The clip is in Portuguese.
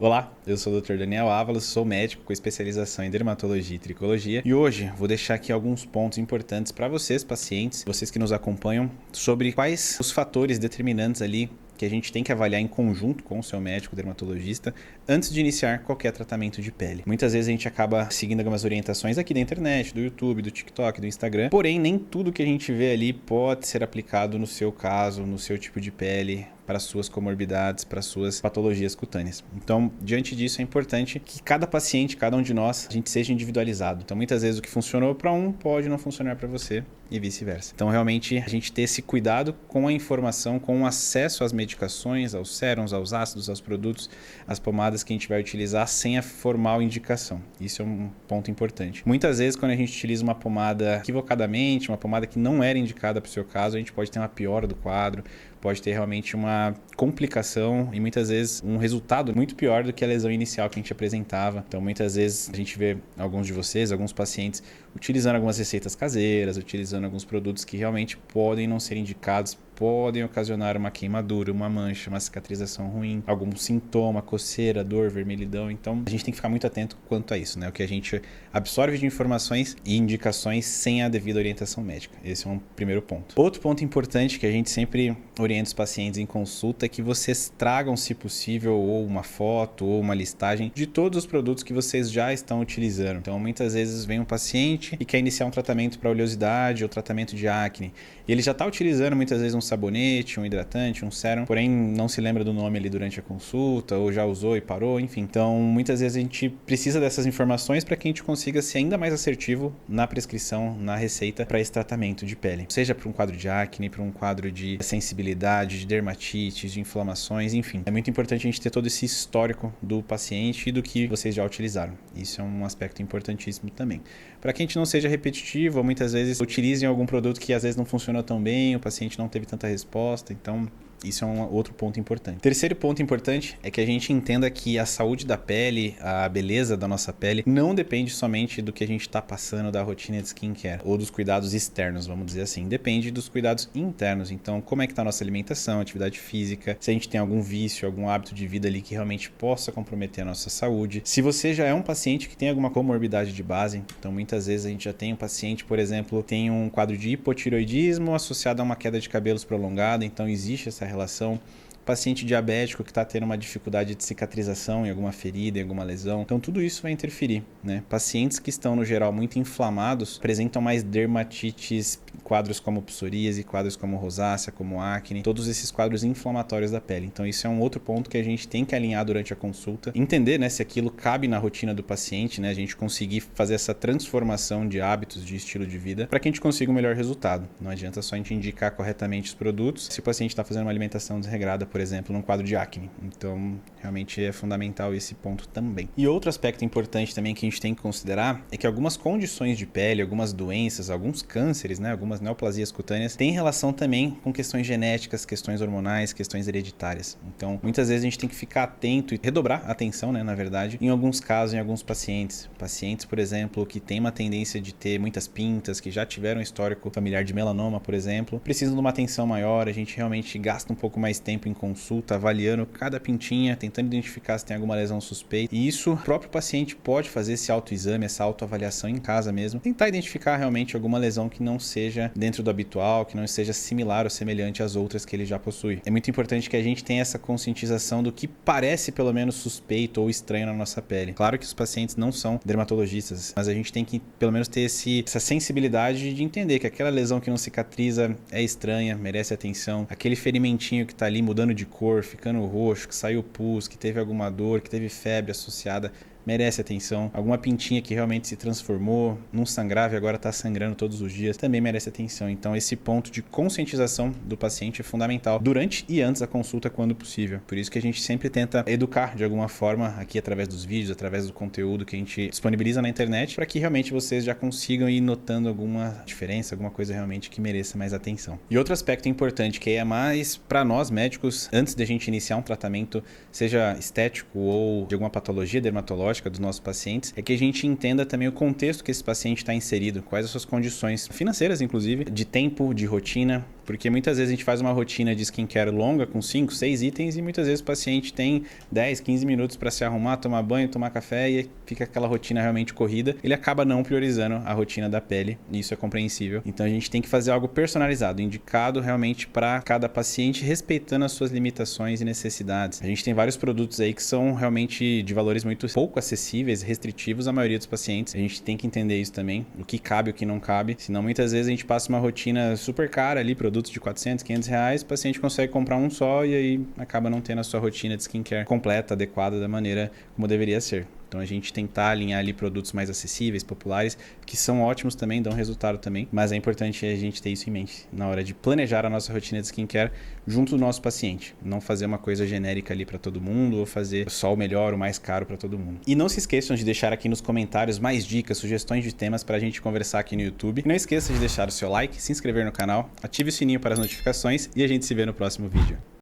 Olá, eu sou o Dr. Daniel Ávalos, sou médico com especialização em dermatologia e tricologia e hoje vou deixar aqui alguns pontos importantes para vocês, pacientes, vocês que nos acompanham, sobre quais os fatores determinantes ali que a gente tem que avaliar em conjunto com o seu médico dermatologista antes de iniciar qualquer tratamento de pele. Muitas vezes a gente acaba seguindo algumas orientações aqui da internet, do YouTube, do TikTok, do Instagram, porém nem tudo que a gente vê ali pode ser aplicado no seu caso, no seu tipo de pele, para suas comorbidades, para suas patologias cutâneas. Então, diante disso, é importante que cada paciente, cada um de nós, a gente seja individualizado. Então, muitas vezes o que funcionou para um pode não funcionar para você e vice-versa. Então, realmente, a gente ter esse cuidado com a informação, com o acesso às medicações, aos sérums, aos ácidos, aos produtos, às pomadas que a gente vai utilizar sem a formal indicação. Isso é um ponto importante. Muitas vezes, quando a gente utiliza uma pomada equivocadamente, uma pomada que não era indicada para o seu caso, a gente pode ter uma piora do quadro, pode ter realmente uma complicação e muitas vezes um resultado muito pior do que a lesão inicial que a gente apresentava. Então, muitas vezes a gente vê alguns de vocês, alguns pacientes, utilizando algumas receitas caseiras, utilizando alguns produtos que realmente podem não ser indicados, podem ocasionar uma queimadura, uma mancha, uma cicatrização ruim, algum sintoma, coceira, dor, vermelhidão. Então, a gente tem que ficar muito atento quanto a isso, né? O que a gente absorve de informações e indicações sem a devida orientação médica. Esse é um primeiro ponto. Outro ponto importante que a gente sempre orienta os pacientes em consulta é que vocês tragam, se possível, ou uma foto ou uma listagem de todos os produtos que vocês já estão utilizando. Então, muitas vezes vem um paciente e quer iniciar um tratamento para oleosidade ou tratamento de acne. E ele já está utilizando muitas vezes um sabonete, um hidratante, um sérum, porém não se lembra do nome ali durante a consulta ou já usou e parou, enfim. Então, muitas vezes a gente precisa dessas informações para que a gente consiga ser ainda mais assertivo na prescrição, na receita para esse tratamento de pele. Seja para um quadro de acne, para um quadro de sensibilidade, de dermatite, de inflamações, enfim. É muito importante a gente ter todo esse histórico do paciente e do que vocês já utilizaram. Isso é um aspecto importantíssimo também. Para que a gente não seja repetitivo, ou muitas vezes utilizem algum produto que às vezes não funcionou tão bem, o paciente não teve tanta resposta, então isso é um outro ponto importante. Terceiro ponto importante é que a gente entenda que a saúde da pele, a beleza da nossa pele, não depende somente do que a gente está passando da rotina de skincare ou dos cuidados externos, vamos dizer assim. Depende dos cuidados internos. Então, como é que está a nossa alimentação, atividade física, se a gente tem algum vício, algum hábito de vida ali que realmente possa comprometer a nossa saúde. Se você já é um paciente que tem alguma comorbidade de base, então muitas vezes a gente já tem um paciente, por exemplo, tem um quadro de hipotireoidismo associado a uma queda de cabelos prolongada, então existe essa relação. Paciente diabético que está tendo uma dificuldade de cicatrização em alguma ferida, em alguma lesão. Então, tudo isso vai interferir, né? Pacientes que estão, no geral, muito inflamados, apresentam mais dermatites, quadros como psoríase, quadros como rosácea, como acne, todos esses quadros inflamatórios da pele. Então, isso é um outro ponto que a gente tem que alinhar durante a consulta. Entender, né, se aquilo cabe na rotina do paciente, né? A gente conseguir fazer essa transformação de hábitos, de estilo de vida, para que a gente consiga um melhor resultado. Não adianta só a gente indicar corretamente os produtos se o paciente está fazendo uma alimentação desregrada, por exemplo, num quadro de acne. Então, realmente é fundamental esse ponto também. E outro aspecto importante também que a gente tem que considerar é que algumas condições de pele, algumas doenças, alguns cânceres, né, algumas neoplasias cutâneas, têm relação também com questões genéticas, questões hormonais, questões hereditárias. Então, muitas vezes a gente tem que ficar atento e redobrar a atenção, né, na verdade, em alguns casos, em alguns pacientes. Pacientes, por exemplo, que têm uma tendência de ter muitas pintas, que já tiveram um histórico familiar de melanoma, por exemplo, precisam de uma atenção maior, a gente realmente gasta um pouco mais tempo em consulta, avaliando cada pintinha, tentando identificar se tem alguma lesão suspeita. E isso, o próprio paciente pode fazer esse autoexame, essa autoavaliação em casa mesmo, tentar identificar realmente alguma lesão que não seja dentro do habitual, que não seja similar ou semelhante às outras que ele já possui. É muito importante que a gente tenha essa conscientização do que parece pelo menos suspeito ou estranho na nossa pele. Claro que os pacientes não são dermatologistas, mas a gente tem que pelo menos ter essa sensibilidade de entender que aquela lesão que não cicatriza é estranha, merece atenção, aquele ferimentinho que está ali mudando de cor, ficando roxo, que saiu pus, que teve alguma dor, que teve febre associada, merece atenção. Alguma pintinha que realmente se transformou, não sangrava e agora está sangrando todos os dias, também merece atenção. Então, esse ponto de conscientização do paciente é fundamental durante e antes da consulta, quando possível. Por isso que a gente sempre tenta educar de alguma forma, aqui através dos vídeos, através do conteúdo que a gente disponibiliza na internet, para que realmente vocês já consigam ir notando alguma diferença, alguma coisa realmente que mereça mais atenção. E outro aspecto importante, que é mais para nós médicos, antes de a gente iniciar um tratamento, seja estético ou de alguma patologia dermatológica, dos nossos pacientes, é que a gente entenda também o contexto que esse paciente está inserido, quais as suas condições financeiras, inclusive, de tempo, de rotina, porque muitas vezes a gente faz uma rotina de skincare longa com 5, 6 itens e muitas vezes o paciente tem 10, 15 minutos para se arrumar, tomar banho, tomar café e fica aquela rotina realmente corrida. Ele acaba não priorizando a rotina da pele e isso é compreensível. Então a gente tem que fazer algo personalizado, indicado realmente para cada paciente, respeitando as suas limitações e necessidades. A gente tem vários produtos aí que são realmente de valores muito pouco acessíveis, restritivos à maioria dos pacientes. A gente tem que entender isso também, o que cabe e o que não cabe. Senão muitas vezes a gente passa uma rotina super cara ali, produtos de 400, 500 reais, o paciente consegue comprar um só e aí acaba não tendo a sua rotina de skincare completa, adequada da maneira como deveria ser. Então a gente tentar alinhar ali produtos mais acessíveis, populares, que são ótimos também, dão resultado também, mas é importante a gente ter isso em mente na hora de planejar a nossa rotina de skincare junto do nosso paciente. Não fazer uma coisa genérica ali para todo mundo ou fazer só o melhor, o mais caro para todo mundo. E não se esqueçam de deixar aqui nos comentários mais dicas, sugestões de temas para a gente conversar aqui no YouTube. E não esqueça de deixar o seu like, se inscrever no canal, ative o sininho para as notificações e a gente se vê no próximo vídeo.